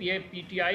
PTI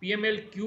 PMLQ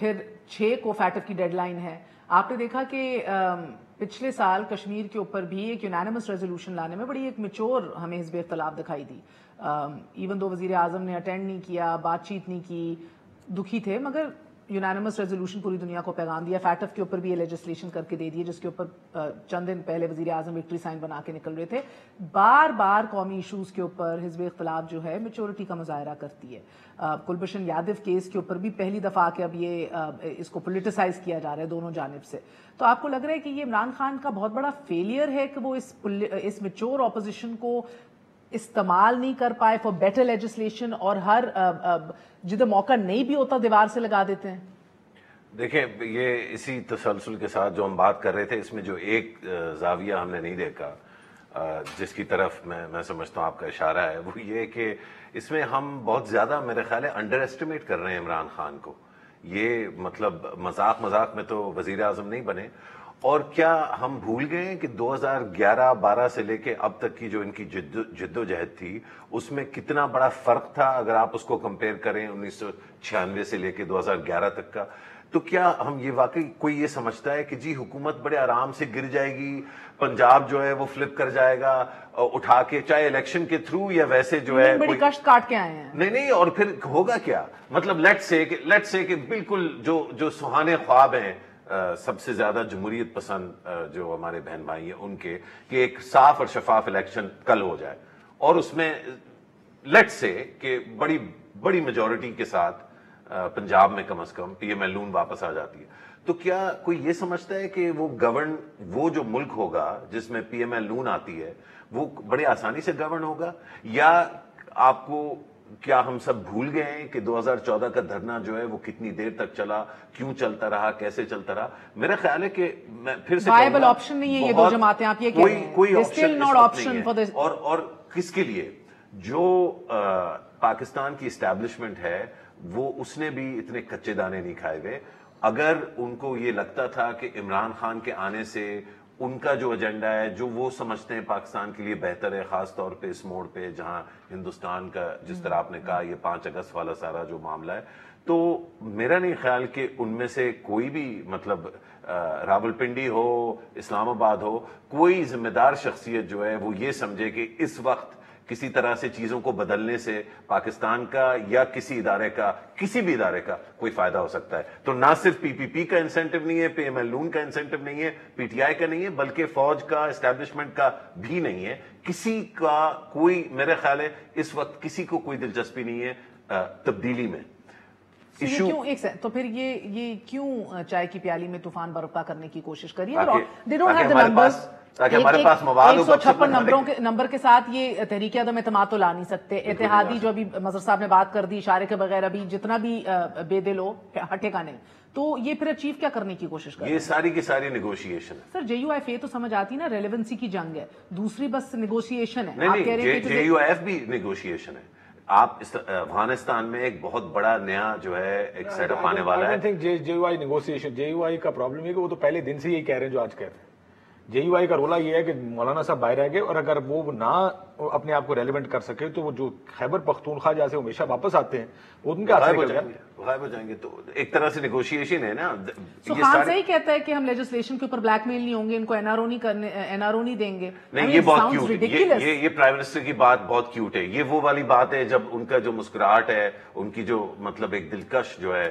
پھر 6 کو FATF کی ڈیڈ لائن ہے. آپ نے دیکھا کہ پچھلے سال کشمیر کے اوپر بھی ایک یونانیمس ریزولوشن لانے میں بڑی ایک میچور ہمیں حزب اختلاف دکھائی دی. ایون دو وزیر اعظم نے اٹینڈ نہیں کیا, بات چیت نہیں کی, دکھی تھے, مگر یونانیمس ریزولوشن پوری دنیا کو پیغام دیا. فیٹف کے اوپر بھی یہ لیجسلیشن کر کے دے دی جس کے اوپر چند دن پہلے وزیر اعظم وکٹری سائن بنا کے نکل رہے تھے. بار بار قومی ایشوز کے اوپر حزب اختلاف جو ہے میچورٹی کا مظاہرہ کرتی ہے. کلبھوشن یادو کیس کے اوپر بھی پہلی دفعہ کہ اب یہ اس کو پولیٹیسائز کیا جا رہا ہے دونوں جانب سے. تو آپ کو لگ رہا ہے کہ یہ عمران خان کا بہت بڑا فیلئر ہے کہ وہ اس میچور اپوزیشن کو استعمال نہیں کر پائے فار بیٹر لیجسلیشن, اور ہر جدھر موقع نہیں بھی ہوتا دیوار سے لگا دیتے ہیں؟ دیکھیں, یہ اسی تسلسل کے ساتھ جو ہم بات کر رہے تھے, اس میں جو ایک زاویہ ہم نے نہیں دیکھا جس کی طرف میں سمجھتا ہوں آپ کا اشارہ ہے, وہ یہ کہ اس میں ہم بہت زیادہ میرے خیال ہے انڈر ایسٹیمیٹ کر رہے ہیں عمران خان کو. یہ مطلب مذاق میں تو وزیر اعظم نہیں بنے. اور کیا ہم بھول گئے ہیں کہ 2011-12 سے لے کے اب تک کی جو ان کی جد و جہد تھی, اس میں کتنا بڑا فرق تھا اگر آپ اس کو کمپیئر کریں 1996 سے لے کے 2011 تک کا. تو کیا ہم یہ واقعی کوئی یہ سمجھتا ہے کہ جی حکومت بڑے آرام سے گر جائے گی, پنجاب جو ہے وہ فلپ کر جائے گا اٹھا کے, چاہے الیکشن کے تھرو یا ویسے جو ہے بڑی کشٹ کاٹ کے آئے ہیں؟ نہیں, اور پھر ہوگا کیا, مطلب لیٹ سے کہ بالکل جو سہانے خواب ہیں سب سے زیادہ جمہوریت پسند جو ہمارے بہن بھائی ہیں ان کے, کہ ایک صاف اور شفاف الیکشن کل ہو جائے اور اس میں لیٹ سے کہ بڑی میجورٹی کے ساتھ پنجاب میں کم از کم پی ایم ایل نون واپس آ جاتی ہے. تو کیا کوئی یہ سمجھتا ہے کہ وہ جو ملک ہوگا جس میں پی ایم ایل نون آتی ہے وہ بڑے آسانی سے گورن ہوگا؟ یا آپ کو کیا ہم سب بھول گئے ہیں کہ 2014 کا دھرنا جو ہے وہ کتنی دیر تک چلا, کیوں چلتا رہا, کیسے چلتا رہا؟ میرا خیال ہے کہ میں پھر سے وائبل آپشن نہیں ہے یہ دو جماعتیں, آپ یہ کہہ رہے ہیں کوئی آپشن نہیں ہے. اور کس کے لیے؟ جو پاکستان کی اسٹیبلشمنٹ ہے وہ اس نے بھی اتنے کچے دانے نہیں کھائے ہوئے. اگر ان کو یہ لگتا تھا کہ عمران خان کے آنے سے ان کا جو ایجنڈا ہے, جو وہ سمجھتے ہیں پاکستان کے لیے بہتر ہے, خاص طور پہ اس موڑ پہ جہاں ہندوستان کا جس طرح آپ نے کہا یہ 5 اگست والا سارا جو معاملہ ہے, تو میرا نہیں خیال کہ ان میں سے کوئی بھی مطلب راولپنڈی ہو, اسلام آباد ہو, کوئی ذمہ دار شخصیت جو ہے وہ یہ سمجھے کہ اس وقت کسی طرح سے چیزوں کو بدلنے سے پاکستان کا یا کسی بھی ادارے کا کوئی فائدہ ہو سکتا ہے. تو نہ صرف پی پی پی کا انسینٹو نہیں ہے, پی ایم ایل نون کا انسینٹو نہیں ہے, پی ٹی آئی کا نہیں ہے, بلکہ فوج کا, اسٹیبلشمنٹ کا بھی نہیں ہے. کسی کا کوئی, میرے خیال ہے اس وقت کسی کو کوئی دلچسپی نہیں ہے تبدیلی میں. تو پھر یہ کیوں چائے کی پیالی میں طوفان برپا کرنے کی کوشش کری ہے؟ تاکہ ہمارے پاس مواد ہو. 156 نمبر کے ساتھ یہ تحریک عدم اعتماد تو لا نہیں سکتے. اتحادی جو ابھی مظہر صاحب نے بات کر دی, اشارے کے بغیر ابھی جتنا بھی بے دل ہو ہٹے گا نہیں, تو یہ پھر اچیو کیا کرنے کی کوشش کر رہے ہیں؟ یہ ساری کی ساری نیگوشیشن ہے سر. جے یو ایف اے تو سمجھ آتی نا, ریلیونسی کی جنگ ہے, دوسری بس نیگوشیشن ہے. نہیں, جے یو ایف بھی نیگوشیشن ہے. آپ افغانستان میں ایک بہت بڑا نیا جو ہے ایک سیٹ اپ آنے والا ہے. جے یو آئی نیگوشیشن, جے یو آئی کا پرابلم ہے کہ وہ تو پہلے دن سے یہی کہہ رہے ہیں جو آج کہہ رہے ہیں. جے یو آئی کا رولا یہ ہے کہ مولانا صاحب باہر رہ گئے, اور اگر وہ نہ اپنے آپ کو ریلیونٹ کر سکے تو وہ جو خیبر پختونخوا جہاں سے ہمیشہ واپس آتے ہیں وہ ان کے غائب ہو جائیں گے. تو ایک طرح سے نیگوشیشن ہے نا. خان صحیح کہتا ہے کہ ہم لیجسلیشن کے اوپر بلیک میل نہیں ہوں گے, ان کو این آر او نہیں دیں گے. نہیں, یہ بہت کیوٹ, یہ پرائم منسٹر کی بات بہت کیوٹ ہے. یہ وہ والی بات ہے جب ان کا جو مسکراہٹ ہے, ان کی جو مطلب ایک دلکش جو ہے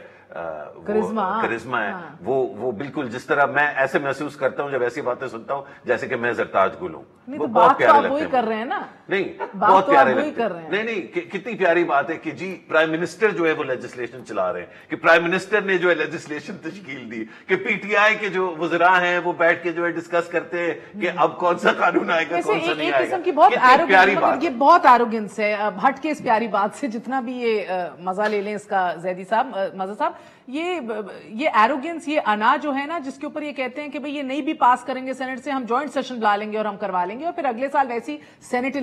کرزما ہے, وہ بالکل جس طرح میں ایسے محسوس کرتا ہوں جب ایسی باتیں سنتا ہوں جیسے کہ میں زرتاج گل ہوں. وہ بہت پیارے لگتے ہیں. کر رہے ہیں نا, نہیں بہت پیارے لگتے ہیں. نہیں, کتنی پیاری بات ہے کہ جی پرائم منسٹر جو ہے وہ لیجسلیشن چلا رہے ہیں, کہ پرائم منسٹر نے جو ہے لیجسلیشن تشکیل دی, کہ پی ٹی آئی کے جو وزراء ہیں وہ بیٹھ کے جو ہے ڈسکس کرتے ہیں کہ اب کون سا قانون آئے گا, کون سا نہیں آئے گا. یہ بہت ایروگنس ہے. ہٹ کے اس پیاری بات سے جتنا بھی یہ مزہ لے لیں اس کا زیدی صاحب, مزہ صاحب, یہ ایروگنس, یہ انا جو ہے نا, جس کے اوپر یہ کہتے ہیں کہ بھئی یہ نہیں بھی پاس کریں گے سینٹ سے, ہم جوائنٹ سیشن بلا لیں گے اور ہم کروا لیں گے, اور پھر اگلے سال ویسی Saint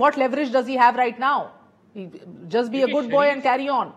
what leverage does he have right now? Just be a good boy and carry on.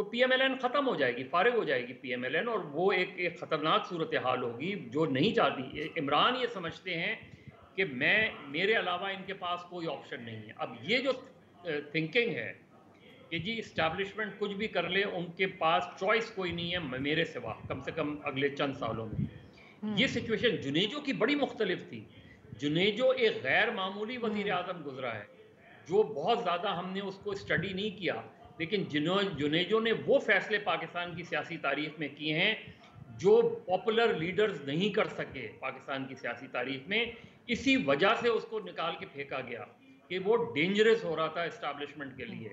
تو پی ایم ایل این ختم ہو جائے گی, فارغ ہو جائے گی پی ایم ایل این, اور وہ ایک خطرناک صورتحال ہوگی جو نہیں چاہتی. عمران یہ سمجھتے ہیں کہ میرے علاوہ ان کے پاس کوئی آپشن نہیں ہے. اب یہ جو تھنکنگ ہے کہ جی اسٹیبلشمنٹ کچھ بھی کر لے, ان کے پاس چوائس کوئی نہیں ہے میرے سوا, کم سے کم اگلے چند سالوں میں. یہ سچویشن جنیجو کی بڑی مختلف تھی. جنیجو ایک غیر معمولی وزیر اعظم گزرا ہے جو بہت زیادہ ہم نے اس کو اسٹڈی نہیں کیا, لیکن جنیجو نے وہ فیصلے پاکستان کی سیاسی تاریخ میں کیے ہیں جو پاپولر لیڈرز نہیں کر سکے پاکستان کی سیاسی تاریخ میں. اسی وجہ سے اس کو نکال کے پھینکا گیا کہ وہ ڈینجرس ہو رہا تھا اسٹیبلشمنٹ کے لیے.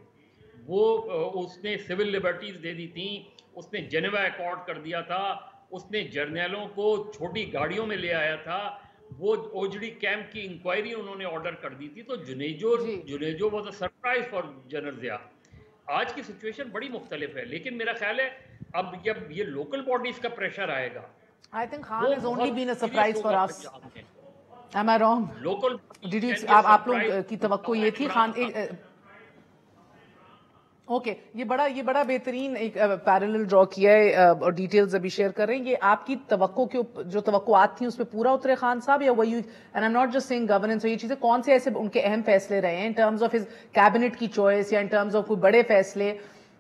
اس نے سول لبرٹیز دے دی تھیں, اس نے جنیوا ایکارڈ کر دیا تھا, اس نے جرنیلوں کو چھوٹی گاڑیوں میں لے آیا تھا, وہ اوجڑی کیمپ کی انکوائری انہوں نے آرڈر کر دی تھی. تو Junejo was a surprise for general Zia. آج کی سچویشن بڑی مختلف ہے, لیکن میرا خیال ہے اب جب یہ لوکل باڈیز کا پریشر آئے گا, I think Khan has only been a surprise for us. Am I wrong? Local آپ لوگ کی توقع یہ تھی خان اوکے, یہ بڑا بہترین ایک پیرلل ڈرا کیا ہے اور ڈیٹیلز ابھی شیئر کر رہے ہیں. یہ آپ کی توقع کے جو توقعات تھیں اس پہ پورا اترے خان صاحب, یا وہی, and I am not just seeing governance, یہ چیزیں کون سے ایسے ان کے اہم فیصلے رہے ہیں in terms of his cabinet کی چوائس, یا ان ٹرمز آف کوئی بڑے فیصلے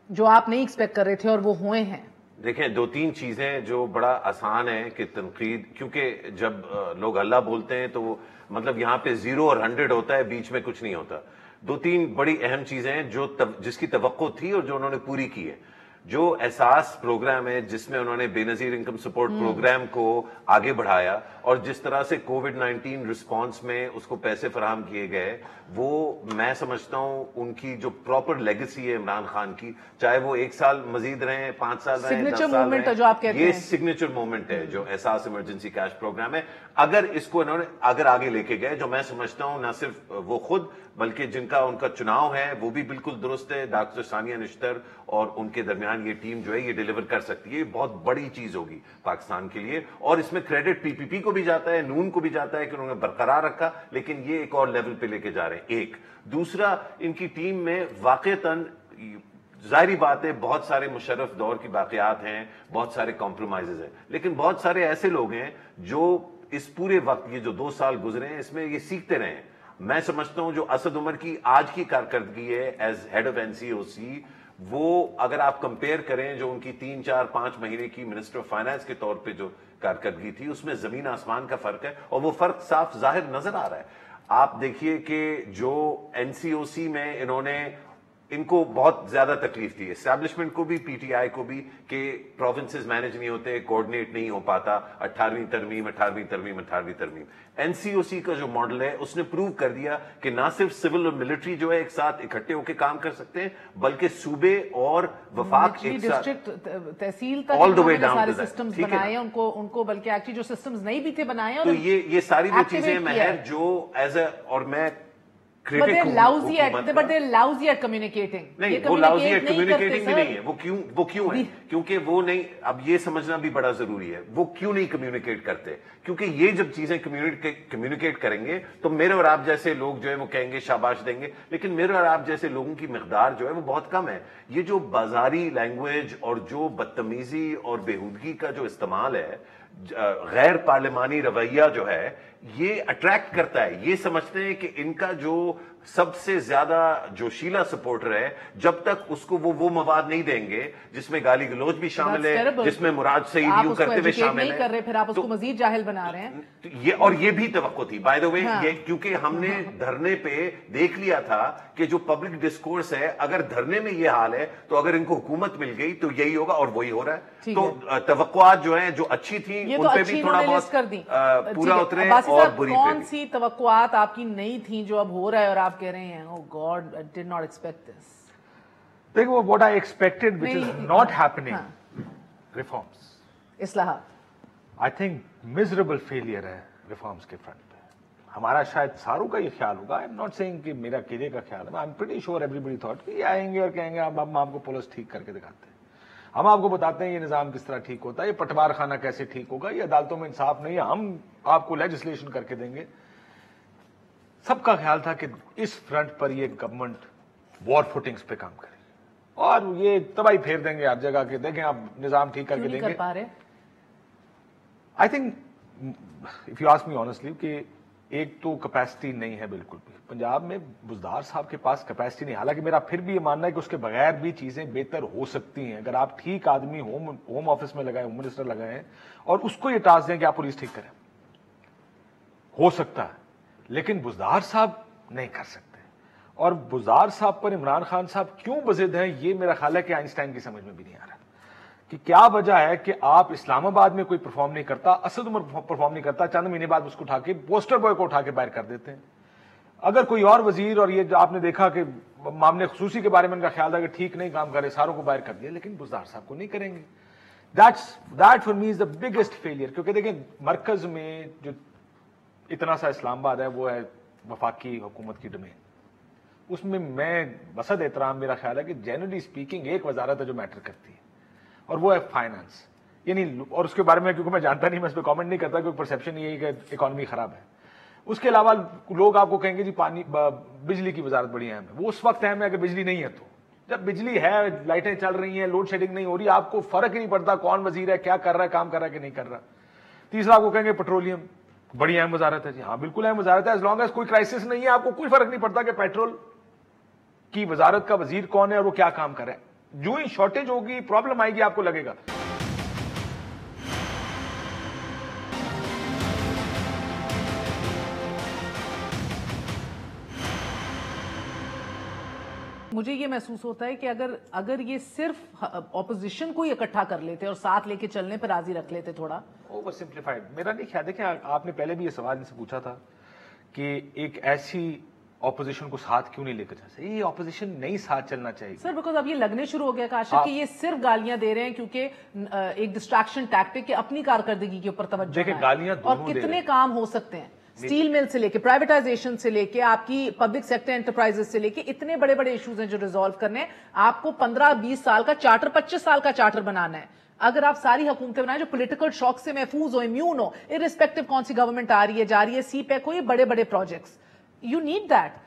جو آپ نہیں ایکسپیکٹ کر رہے تھے اور وہ ہوئے ہیں؟ دیکھیں, 2-3 چیزیں جو بڑا آسان ہے کہ تنقید, کیونکہ جب لوگ اللہ بولتے ہیں تو وہ مطلب یہاں پہ 0 اور 100 ہوتا ہے, بیچ میں کچھ نہیں ہوتا. 2-3 بڑی اہم چیزیں ہیں جو جس کی توقع تھی اور جو انہوں نے پوری کی ہے. جو احساس پروگرام ہے جس میں انہوں نے بے نظیر انکم سپورٹ پروگرام کو آگے بڑھایا, اور جس طرح سے کووڈ-19 رسپانس میں اس کو پیسے فراہم کیے گئے, وہ میں سمجھتا ہوں ان کی جو پراپر لیگیسی ہے عمران خان کی, چاہے وہ 1 سال مزید رہیں, 5 سال رہیں, 10 سال رہیں, یہ سگنیچر مومنٹ ہے جو احساس ایمرجنسی کیش پروگرام ہے. اگر اس کو انہوں نے اگر آگے لے کے گئے, جو میں سمجھتا ہوں نہ صرف وہ خود بلکہ جن کا ان کا چناؤ ہے وہ بھی بالکل درست ہے, ڈاکٹر ثانیہ نشتر اور ان کے درمیان یہ ٹیم جو ہے یہ ڈیلیور کر سکتی ہے. یہ بہت بڑی چیز ہوگی پاکستان کے لیے, اور اس میں کریڈٹ پی پی پی کو بھی جاتا ہے, نون کو بھی جاتا ہے کہ انہوں نے برقرار رکھا, لیکن یہ ایک اور لیول پہ لے کے جا رہے ہیں. ایک دوسرا, ان کی ٹیم میں واقعتاً ظاہری بات ہے بہت سارے مشرف دور کی باقیات ہیں, بہت سارے کمپرومائزز ہیں, لیکن بہت سارے ایسے لوگ ہیں جو اس پورے وقت یہ جو 2 سال گزرے ہیں اس میں یہ سیکھتے رہے ہیں. میں سمجھتا ہوں جو اسد عمر کی آج کی کارکردگی ہے as head of N C O C, وہ اگر آپ کمپیئر کریں جو ان کی 3-4-5 مہینے کی منسٹر آف فائنانس کے طور پہ جو کارکردگی تھی, اس میں زمین آسمان کا فرق ہے, اور وہ فرق صاف ظاہر نظر آ رہا ہے. آپ دیکھیے کہ جو این سی او سی میں انہوں نے, ان کو بہت زیادہ تکلیف تھی, اسٹیبلشمنٹ کو بھی, پی ٹی آئی کو بھی, کہ پروونسز مینج نہیں ہوتے, کوآرڈینیٹ نہیں ہو پاتا. 18ویں ترمیم این سی او سی کا جو ماڈل ہے اس نے پروو کر دیا کہ نہ صرف سول اور ملٹری جو ہے ایک ساتھ اکٹھے ہو کے کام کر سکتے ہیں, بلکہ صوبے اور وفاق ایک ساتھ, تحصیل تک سارے سسٹمز بنائے ان کو, بلکہ ایکچولی جو سسٹمز نہیں بھی تھے بنائے. تو یہ ساری وہ چیزیں مہر جو ایز اے, اور میں But they're lousy at communicating. نہیں, وہ lousy at communicating بھی نہیں ہے. وہ کیوں ہے؟ کیونکہ وہ نہیں, اب یہ سمجھنا بھی بڑا ضروری ہے, وہ کیوں نہیں کمیونیکیٹ کرتے. کیونکہ یہ جب چیزیں کمیونیکیٹ کریں گے تو میرے اور آپ جیسے لوگ جو ہے وہ کہیں گے, شاباش دیں گے, لیکن میرے اور آپ جیسے لوگوں کی مقدار جو ہے وہ بہت کم ہے. یہ جو بازاری لینگویج اور جو بدتمیزی اور بےہودگی کا جو استعمال ہے, غیر پارلیمانی رویہ جو ہے, یہ اٹریکٹ کرتا ہے. یہ سمجھتے ہیں کہ ان کا جو سب سے زیادہ جو شیلا سپورٹر ہے, جب تک اس کو وہ مواد نہیں دیں گے جس میں گالی گلوچ بھی شامل ہے, جس میں مراد سعید یوں کرتے ہوئے شامل ہے, پھر آپ اس کو مزید جاہل بنا رہے ہیں. اور یہ بھی توقع تھی بائی دا وے, کیونکہ ہم نے دھرنے پہ دیکھ لیا تھا کہ جو پبلک ڈسکورس ہے, اگر دھرنے میں یہ حال ہے تو اگر ان کو حکومت مل گئی تو یہی ہوگا, اور وہی ہو رہا ہے. تو توقعات جو ہیں جو اچھی تھیں ان پہ بھی تھوڑا بہت پورا اترے, اور بری پہ کون سی توقعات آپ کی نہیں تھیں جو اب ہو رہا ہے اور آپ کہہ رہے ہیں oh God, I did not expect this. دیکھو, what I expected which is not happening, reforms. اصلاحات. I think miserable failure ہے reforms کے فرنٹ پہ. ہمارا شاید ساروں کا یہ خیال ہوگا, I'm not saying کہ میرا کیلے کا خیال ہے, I'm pretty sure everybody thought کہ یہ آئیں گے اور کہیں گے اب ہم آپ کو پولیس ٹھیک کر کے دکھاتے ہیں, ہم آپ کو بتاتے ہیں یہ نظام کس طرح ٹھیک ہوتا ہے, یہ پٹوار خانہ کیسے ٹھیک ہوگا, یہ عدالتوں میں انصاف نہیں ہے, ہم آپ کو لیجسلیشن کر کے دیں گے. سب کا خیال تھا کہ اس فرنٹ پر یہ گورنمنٹ وار فوٹنگز پہ کام کرے, اور یہ تباہی پھیر دیں گے ہر جگہ کے. دیکھیں آپ نظام ٹھیک کر کے کیوں دیں نہیں گے. کر پا رہے؟ I think if you ask me honestly کہ ایک تو کیپیسٹی نہیں ہے بالکل بھی. پنجاب میں بزدار صاحب کے پاس کیپیسٹی نہیں. حالانکہ میرا پھر بھی یہ ماننا ہے کہ اس کے بغیر بھی چیزیں بہتر ہو سکتی ہیں اگر آپ ٹھیک آدمی ہوم آفس میں لگائیں, ہوم منسٹر لگائیں اور اس کو یہ ٹاسک دیں کہ آپ پولیس ٹھیک کریں. ہو سکتا ہے, لیکن بزدار صاحب نہیں کر سکتے. اور بزدار صاحب پر عمران خان صاحب کیوں بضد ہیں یہ میرا خیال ہے کہ آئنسٹائن کی سمجھ میں بھی نہیں آ رہا کہ کیا وجہ ہے کہ آپ اسلام آباد میں کوئی پرفارم نہیں کرتا, اسد عمر پرفارم نہیں کرتا, چند مہینے بعد اس کو اٹھا کے پوسٹر بوائے کو اٹھا کے باہر کر دیتے ہیں. اگر کوئی اور وزیر, اور یہ جو آپ نے دیکھا کہ معاملے خصوصی کے بارے میں ان کا خیال تھا کہ ٹھیک نہیں کام کرے, ساروں کو باہر کر دیا, لیکن بزدار صاحب کو نہیں کریں گے. That for me is the biggest failure. کیونکہ دیکھیں مرکز میں جو اتنا سا اسلام آباد ہے وہ ہے وفاقی حکومت کی ڈومین. اس میں بسد احترام میرا خیال ہے کہ جنرلی اسپیکنگ ایک وزارت ہے جو میٹر کرتی ہے, اور وہ ہے فائنانس. یعنی اور اس کے بارے میں کیونکہ میں جانتا نہیں, میں اس پہ کامنٹ نہیں کرتا, کیونکہ پرسیپشن یہی کہ اکانومی خراب ہے. اس کے علاوہ لوگ آپ کو کہیں گے جی بجلی کی وزارت بڑی اہم ہے. وہ اس وقت اہم ہے کہ بجلی نہیں ہے. تو جب بجلی ہے, لائٹیں چل رہی ہیں, لوڈ شیڈنگ نہیں ہو رہی, آپ کو فرق ہی نہیں پڑتا کون وزیر ہے, کیا کر رہا ہے, کام کر رہا ہے کہ نہیں کر رہا. تیسرا آپ کو کہیں گے پیٹرولیم بڑی اہم وزارت ہے. جی ہاں بالکل اہم وزارت ہے, ایز لانگ ایز کوئی کرائسس نہیں ہے, آپ کو کوئی فرق نہیں پڑتا کہ پیٹرول کی وزارت کا وزیر کون ہے اور وہ کیا کام کر رہا ہے. جو ہی شارٹیج ہوگی, پرابلم آئے گی, آپ کو لگے گا. مجھے یہ محسوس ہوتا ہے کہ اگر یہ صرف اپوزیشن کو اکٹھا کر لیتے اور ساتھ لے کے چلنے پہ راضی رکھ لیتے تھوڑا. اوور سمپلیفائڈ میرا نہیں خیال. دیکھیں آپ نے پہلے بھی یہ سوال سے پوچھا تھا کہ ایک ایسی اپوزیشن کو ساتھ کیوں نہیں لے کر جا سکتے. یہ اپوزیشن نہیں ساتھ چلنا چاہیے سر, بیکاز اب یہ لگنے شروع ہو گیا کاشف کہ یہ صرف گالیاں دے رہے ہیں کیونکہ ایک ڈسٹریکشن ٹیکٹک کے اپنی کارکردگی کے اوپر توجہ. دیکھیں گالیاں اور کتنے کام ہو سکتے ہیں, اسٹیل مل سے لے کے پرائیویٹائزیشن سے لے کے آپ کی پبلک سیکٹر انٹرپرائزز سے لے کے اتنے بڑے بڑے ایشوز ہیں جو ریزالو کرنے ہیں. آپ کو 15-20 سال کا چارٹر, 25 سال کا چارٹر بنانا ہے. اگر آپ ساری حکومتیں بنائیں جو پولیٹیکل شاک سے محفوظ ہو, امیون ہو, ارسپیکٹو کون سی گورنمنٹ آ رہی ہے جا رہی ہے, سی پیک ہو, یہ بڑے بڑے projects, you need that.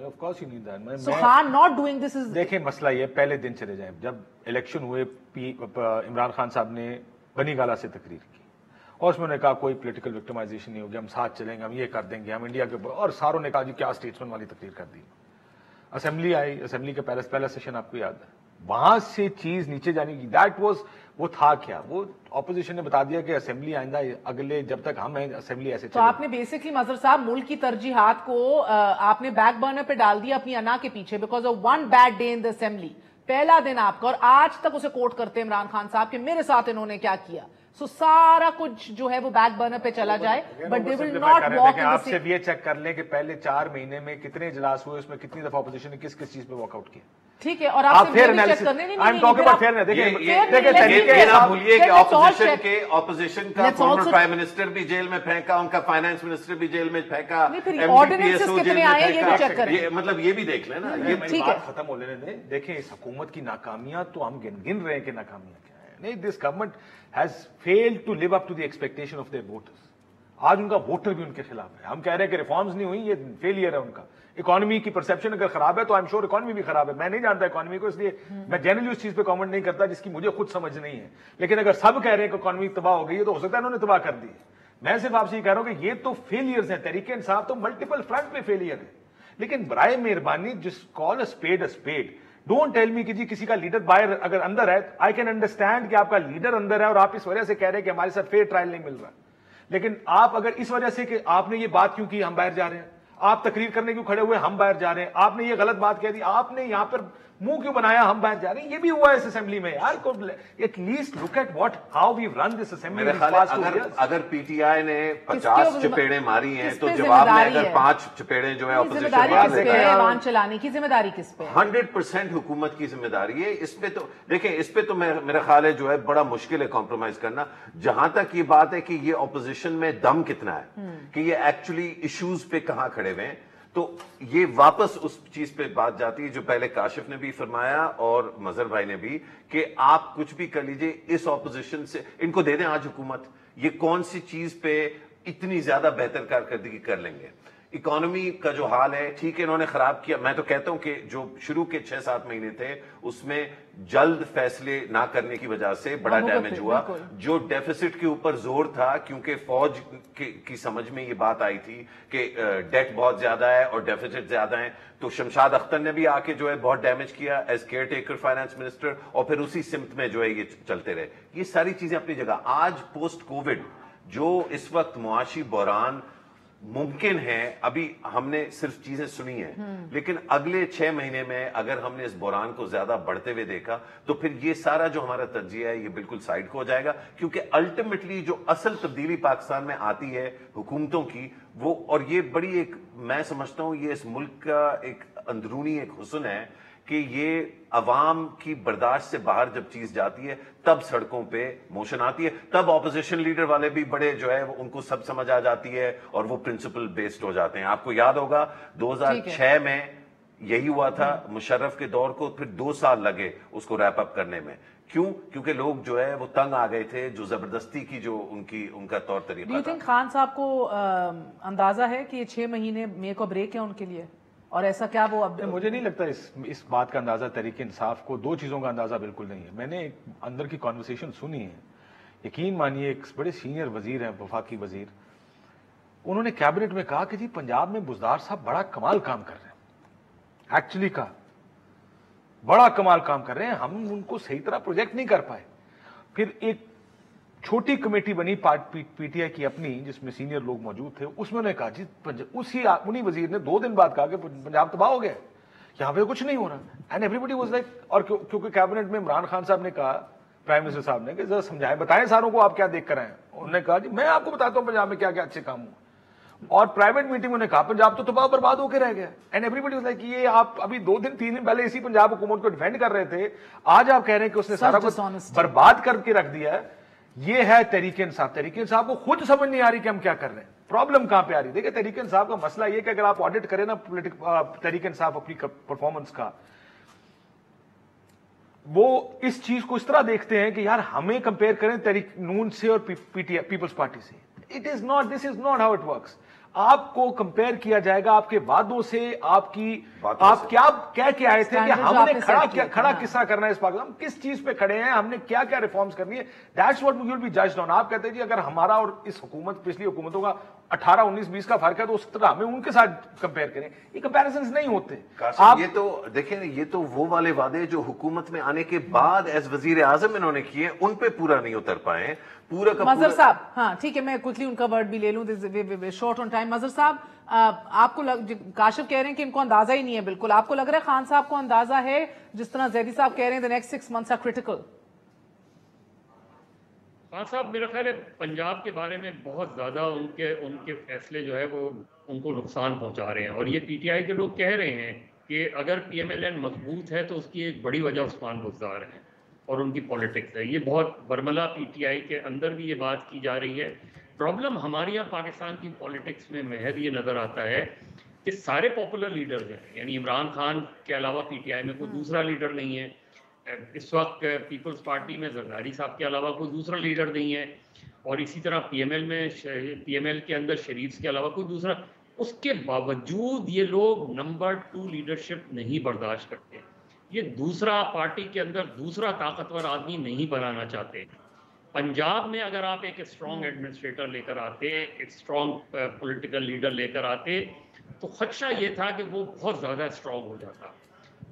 Of course you need that. So Khan not doing this is. دیکھیں مسئلہ یہ پہلے دن چلے جائیں جب الیکشن ہوئے, عمران خان صاحب نے بنی گالا سے تقریر کی اور اس میں نے کہا کوئی پولیٹیکل وکٹمائزیشن نہیں ہوگی, ہم ساتھ چلیں گے, ہم یہ کر دیں گے, ہم انڈیا کے, اور ساروں نے کہا جی کیا اسٹیٹسمین والی تقریر کر دی. اسمبلی آئی, اسمبلی کا پہلا سیشن آپ کو یاد ہے, وہاں سے چیز نیچے جانے کی, دیٹ واز, وہ تھا کیا, وہ اپوزیشن نے بتا دیا کہ اسمبلی آئندہ اگلے جب تک ہم ہیں اسمبلی ایسے. تو آپ نے بیسکلی مظہر صاحب ملک کی ترجیحات کو آپ نے بیک برنر پہ ڈال دیا اپنی انا کے پیچھے, because of one bad day in the assembly. پہلا دن آپ کا, اور آج تک اسے کوٹ کرتے عمران خان صاحب کہ میرے ساتھ انہوں نے کیا کیا. سو سارا کچھ جو ہے وہ بیک برنر پہ چلا جائے, but they will not walk. آپ سے یہ چیک کر لیں کہ پہلے 4 مہینے میں کتنے اجلاس ہوئے, اس میں کتنی دفعہ اپوزیشن نے کس چیز پہ واک آؤٹ کیا. ٹھیک ہے, اور آپ سے یہ چیک کرنے نہیں, یہ نہ بھولیے کہ اپوزیشن کا فارمر پرائم منسٹر بھی جیل میں پھینکا, ان کا فائنانس منسٹر بھی جیل میں پھینکا, مطلب یہ بھی دیکھ لیں نا. یہ بات ختم ہو لینے دیں. دیکھیں اس حکومت کی ناکامیاں تو ہم گن رہے ہیں کہ ناکامیاں کیا ہیں. نہیں, this government has failed to live up to the expectation of their voters. آج ان کا ووٹر بھی ان کے خلاف ہے. ہم کہہ رہے ہیں کہ ریفارمز نہیں ہوئی, یہ فیلئر ہے ان کا. اکانومی کی پرسپشن اگر خراب ہے تو آئی ایم شیور اکانومی بھی خراب ہے. میں نہیں جانتا اکانومی کو, اس لیے میں جنرلی اس چیز پہ کامنٹ نہیں کرتا جس کی مجھے خود سمجھ نہیں ہے. لیکن اگر سب کہہ رہے ہیں کہ اکانومی تباہ ہو گئی ہے تو ہو سکتا ہے انہوں نے تباہ کر دی ہے. میں صرف آپ سے یہ کہہ رہا ہوں کہ یہ تو فیلئرز ہیں. تحریک انصاف تو ملٹیپل فرنٹ پہ فیلئر ہے. لیکن برائے مہربانی جس کال speed speed, don't tell me کہ جی کسی کا لیڈر باہر اگر اندر ہے, آئی کین انڈرسٹینڈ کہ آپ کا لیڈر اندر ہے اور آپ اس وجہ سے کہہ رہے ہیں کہ ہمارے ساتھ فیئر ٹرائل نہیں مل رہا. لیکن آپ اگر اس وجہ سے کہ آپ نے یہ بات کیوں کی, ہم باہر جا رہے ہیں, آپ تقریر کرنے کیوں کھڑے ہوئے, ہم باہر جا رہے ہیں, آپ نے یہ غلط بات کہہ دی, آپ نے یہاں پر منہ کیوں بنایا, ہم باہر جا رہے ہیں, یہ بھی ہوا ہے اس اسمبلی میں. یار at least look at what how we run this assembly. اگر پی ٹی آئی نے 50 چپیڑیں ماری ہیں تو جواب میں اگر 5 چپیڑیں جو ہے اپوزیشن چلانے کی ذمہ داری کس پہ؟ 100% حکومت کی ذمہ داری ہے. اس پہ تو دیکھیں, اس پہ تو میرا خیال ہے جو ہے بڑا مشکل ہے کمپرومائز کرنا. جہاں تک یہ بات ہے کہ یہ اپوزیشن میں دم کتنا ہے, کہ یہ ایکچولی ایشوز پہ کہاں کھڑے ہوئے ہیں, تو یہ واپس اس چیز پہ بات جاتی ہے جو پہلے کاشف نے بھی فرمایا اور مظہر بھائی نے بھی, کہ آپ کچھ بھی کر لیجئے اس اپوزیشن سے, ان کو دے دیں آج حکومت, یہ کون سی چیز پہ اتنی زیادہ بہتر کارکردگی کر لیں گے. اکانومی کا جو حال ہے ٹھیک ہے انہوں نے خراب کیا. میں تو کہتا ہوں کہ جو شروع کے 6-7 مہینے تھے اس میں جلد فیصلے نہ کرنے کی وجہ سے بڑا ڈیمیج ہوا. جو ڈیفیسٹ کے اوپر زور تھا کیونکہ فوج کی سمجھ میں یہ بات آئی تھی کہ ڈیٹ بہت زیادہ ہے اور ڈیفیسٹ زیادہ ہیں, تو شمشاد اختر نے بھی آ کے جو ہے بہت ڈیمیج کیا as care taker finance minister, اور پھر اسی سمت میں جو ہے یہ چلتے رہے. یہ ساری چیزیں اپنی جگہ. آج پوسٹ کووڈ جو اس وقت معاشی بحران ممکن ہے, ابھی ہم نے صرف چیزیں سنی ہیں, لیکن اگلے 6 مہینے میں اگر ہم نے اس بحران کو زیادہ بڑھتے ہوئے دیکھا تو پھر یہ سارا جو ہمارا تجزیہ ہے یہ بالکل سائڈ کو ہو جائے گا, کیونکہ الٹیمیٹلی جو اصل تبدیلی پاکستان میں آتی ہے حکومتوں کی وہ, اور یہ بڑی ایک میں سمجھتا ہوں یہ اس ملک کا ایک اندرونی ایک حسن ہے کہ یہ عوام کی برداشت سے باہر جب چیز جاتی ہے تب سڑکوں پہ موشن آتی ہے, تب اپوزیشن لیڈر والے بھی بڑے جو ہے ان کو سب سمجھ آ جاتی ہے اور وہ پرنسپل بیسڈ ہو جاتے ہیں. آپ کو یاد ہوگا 2006 میں یہی ہوا تھا مشرف کے دور کو, پھر 2 سال لگے اس کو ریپ اپ کرنے میں. کیوں؟ کیونکہ لوگ جو ہے وہ تنگ آ گئے تھے, جو زبردستی کی جو ان کا طور طریقہ تھا. خان صاحب کو اندازہ ہے کہ یہ 6 مہینے میک اور بریک ہے ان کے لیے, اور ایسا کیا وہ اب؟ مجھے نہیں لگتا اس بات کا اندازہ تحریک انصاف کو. 2 چیزوں کا اندازہ بالکل نہیں ہے. میں نے اندر کی کانورسیشن سنی ہے, یقین مانیے ایک بڑے سینئر وزیر ہیں, وفاقی وزیر, انہوں نے کیبنٹ میں کہا کہ جی پنجاب میں بزدار صاحب بڑا کمال کام کر رہے ہیں, ایکچولی کہا بڑا کمال کام کر رہے ہیں, ہم ان کو صحیح طرح پروجیکٹ نہیں کر پائے. پھر ایک چھوٹی کمیٹی بنی پی ٹی آئی کی اپنی, جس میں سینئر لوگ موجود تھے, اس میں انہوں نے کہا جی انہی وزیر نے 2 دن بعد کہا کہ پنجاب تباہ ہو گیا, یہاں پہ کچھ نہیں ہو رہا. And everybody was like, اور کیونکہ کیبنٹ میں عمران خان صاحب نے کہا, پرائم منسٹر صاحب نے, کہ ذرا سمجھائیں بتائیں ساروں کو آپ کیا دیکھ کر آئے. انہوں نے کہا جی میں آپ کو بتاتا ہوں پنجاب میں کیا کیا اچھے کام ہوں. اور پرائیویٹ میٹنگ میں نے کہا پنجاب تو تباہ برباد ہو کے رہ گیا. And everybody was like یہ آپ ابھی 2 دن 3 دن پہلے اسی پنجاب حکومت کو ڈیفینڈ کر رہے تھے, آج آپ کہہ رہے ہیں کہ اس نے سارا کچھ برباد کر کے رکھ دیا ہے. یہ ہے تحریک انصاف. تحریک انصاف کو خود سمجھ نہیں آ رہی کہ ہم کیا کر رہے ہیں, پرابلم کہاں پہ آ رہی ہے. دیکھیں تحریک انصاف کا مسئلہ یہ کہ اگر آپ آڈٹ کریں نا تحریک انصاف اپنی پرفارمنس کا, وہ اس چیز کو اس طرح دیکھتے ہیں کہ یار ہمیں کمپیئر کریں تحریک نون سے اور پیپلز پارٹی سے. This is not how it works. آپ کو کمپیئر کیا جائے گا آپ کے وعدوں سے, آپ کیا کہہ کے آئے تھے کہ ہم نے کھڑا کس طرح کرنا ہے اس پاکستان, ہم کس چیز پہ کھڑے ہیں, ہم نے کیا کیا ریفارمز کرنی ہے. That's what we will be judged on. آپ کہتے ہیں جی اگر ہمارا اور اس حکومت پچھلی حکومتوں کا 18, 19, 20 کا فرق ہے تو اس طرح ہمیں ان کے ساتھ کمپیئر کریں. یہ کمپیریزنز نہیں ہوتے. یہ تو دیکھیں یہ تو وہ والے وعدے جو حکومت میں آنے کے بعد ایز وزیر اعظم انہوں نے کیے ان پہ پورا نہیں اتر پائے پورا کا. مظہر صاحب, ہاں ٹھیک ہے, میں کوئکلی ان کا ورڈ بھی لے لوں, شارٹ آن ٹائم. مظہر صاحب, آپ کو کاشف کہہ رہے ہیں کہ ان کو اندازہ ہی نہیں ہے بالکل, آپ کو لگ رہا ہے خان صاحب کو اندازہ ہے جس طرح زیدی صاحب کہہ رہے ہیں the next 6 months are critical؟ Khan صاحب میرا خیال ہے پنجاب کے بارے میں بہت زیادہ ان کے فیصلے جو ہے وہ ان کو نقصان پہنچا رہے ہیں, اور یہ پی ٹی آئی کے لوگ کہہ رہے ہیں کہ اگر پی ایم ایل این مضبوط ہے تو اس کی ایک بڑی وجہ عثمان بزدار ہے اور ان کی پولیٹکس ہے. یہ بہت برملا پی ٹی آئی کے اندر بھی یہ بات کی جا رہی ہے. پرابلم ہمارے یہاں پاکستان کی پولیٹکس میں محض یہ نظر آتا ہے کہ سارے پاپولر لیڈرز ہیں, یعنی عمران خان کے علاوہ پی ٹی آئی میں کوئی دوسرا لیڈر نہیں ہے. اس وقت پیپلز پارٹی میں زرداری صاحب کے علاوہ کوئی دوسرا لیڈر نہیں ہے, اور اسی طرح پی ایم ایل کے اندر شریف کے علاوہ کوئی دوسرا. اس کے باوجود یہ لوگ نمبر 2 لیڈرشپ نہیں برداشت کرتے. یہ دوسرا پارٹی کے اندر دوسرا طاقتور آدمی نہیں بنانا چاہتے. پنجاب میں اگر آپ ایک اسٹرانگ ایڈمنسٹریٹر لے کر آتے, ایک اسٹرانگ پولیٹیکل لیڈر لے کر آتے, تو خدشہ یہ تھا کہ وہ بہت زیادہ اسٹرانگ ہو جاتا,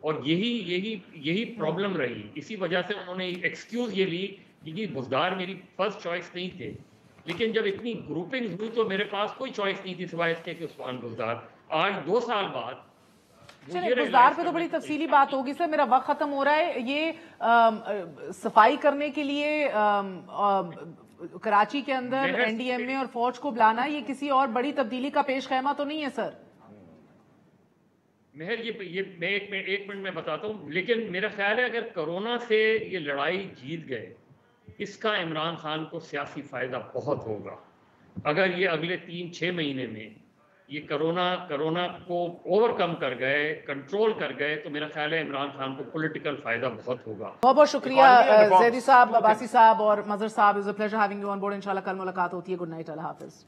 اور یہی پرابلم رہی. اسی وجہ سے انہوں نے ایکسکیوز یہ لی کہ بزدار میری فرسٹ چوائس نہیں تھے, لیکن جب اتنی گروپنگ ہوئی تو میرے پاس کوئی چوائس نہیں تھی سوائے اس کے کہ عثمان بزدار. آج 2 سال بعد بزدار پہ تو بڑی تفصیلی بات ہوگی سر, میرا وقت ختم ہو رہا ہے. یہ صفائی کرنے کے لیے کراچی کے اندر این ڈی ایم اے اور فوج کو بلانا, یہ کسی اور بڑی تبدیلی کا پیش خیمہ تو نہیں ہے سر؟ مہر یہ میں ایک منٹ میں بتاتا ہوں, لیکن میرا خیال ہے اگر کرونا سے یہ لڑائی جیت گئے اس کا عمران خان کو سیاسی فائدہ بہت ہوگا. اگر یہ اگلے 3-6 مہینے میں یہ کرونا کو اوور کم کر گئے, کنٹرول کر گئے, تو میرا خیال ہے عمران خان کو پولیٹیکل فائدہ بہت ہوگا. بہت بہت شکریہ زیدی صاحب, عباسی صاحب اور مظہر صاحب. It's a pleasure having you on board. انشاءاللہ کل ملاقات ہوتی ہے. گڈ نائٹ, اللہ حافظ.